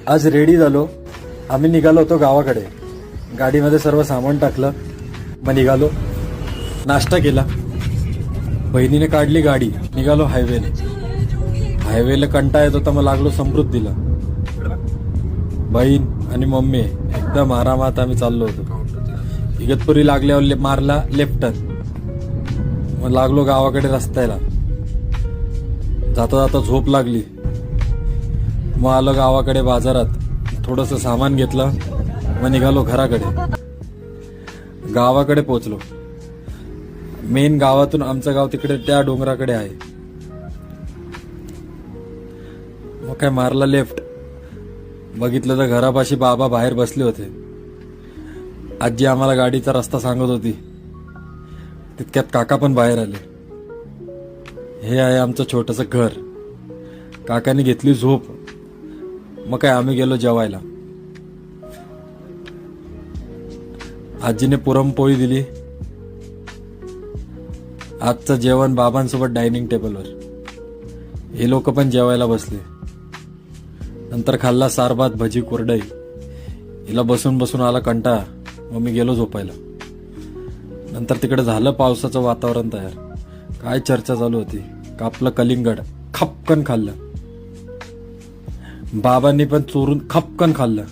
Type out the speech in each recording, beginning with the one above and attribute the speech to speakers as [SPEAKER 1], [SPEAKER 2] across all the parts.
[SPEAKER 1] आज रेडी झालो. आम्ही निघालो होतो गावाकडे. गाडीमध्ये सर्व सामान टाकलं, मग निघालो. नाश्ता केला. बहिणीने काढली गाडी, निघालो हायवेने. हायवेला कंटाळा येत होता, मग लागलो समृद्धीला. बहीण आणि मम्मी एकदम आरामात आम्ही चाललो होतो. इगतपुरी लागल्यावर मारला लेफ्ट टर्न, मग लागलो गावाकडे रस्त्याला. जाता जाता झोप लागली. मग आलो गावाकडे बाजारात, थोडंसं सामान घेतलं, मग निघालो घराकडे. गावाकडे पोचलो. मेन गावातून आमचं गाव तिकडे त्या डोंगराकडे आहे. मग काय मारला लेफ्ट. बघितलं तर घरापाशी बाबा बाहेर बसले होते. आजी आम्हाला गाडीचा रस्ता सांगत होती. तितक्यात काका पण बाहेर आले. हे आहे आमचं छोटंसं घर. काकाने घेतली झोप. मग काय आम्ही गेलो जेवायला. आजीने पुरणपोळी दिली. आजचं जेवण बाबांसोबत डायनिंग टेबलवर. हे लोक पण जेवायला बसले. नंतर खाल्ला सार भात भजी कुरडई. हिला बसून बसून आला कंटाळा, मग मी गेलो झोपायला. नंतर तिकडे झालं पावसाचं वातावरण तयार. काय चर्चा चालू होती. कापलं कलिंगड, खपकन खाल्लं. बाबांनी पण चोरून खपकन खाल्लं.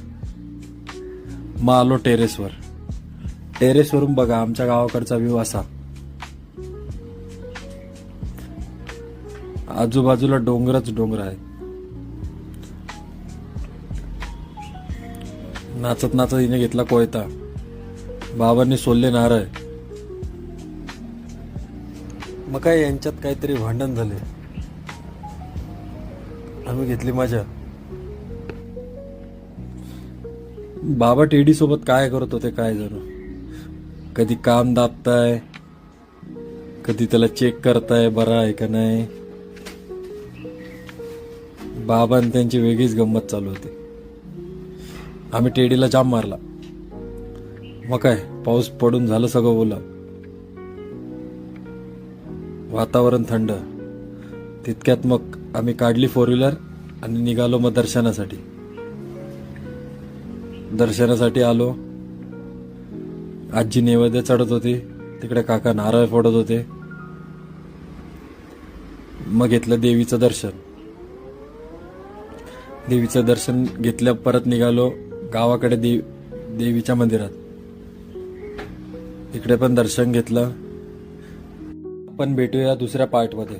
[SPEAKER 1] मग आलो टेरेसवर. टेरेसवरून बघा आमच्या गावाकडचा व्ह्यू असा. आजूबाजूला डोंगरच डोंगर आहे. नाचत नाचत हिने घेतला कोयता. बाबांनी सोलले नारळ. मग काय यांच्यात काहीतरी भांडण झाले. आम्ही घेतली मजा. बाबा टेडी सोबत काय करत होते काय जणू. कधी काम दाबताय, कधी त्याला चेक करताय बरा आहे का नाही. बाबा आणि त्यांची वेगळीच गंमत चालू होती. आम्ही टेडीला जाम मारला. मग काय पाऊस पडून झालं सगळं ओलं. वातावरण थंड. तितक्यात मग आम्ही काढली 4 व्हीलर आणि निघालो मग दर्शनासाठी. दर्शनासाठी आलो. आजी नैवेद्य चढत होती. तिकडे काका नारळ फोडत होते. मग घेतलं देवीचं दर्शन. देवीचं दर्शन घेतलं. परत निघालो गावाकडे देवीच्या मंदिरात. इकडे पण दर्शन घेतलं. आपण भेटूया दुसऱ्या पार्टमध्ये.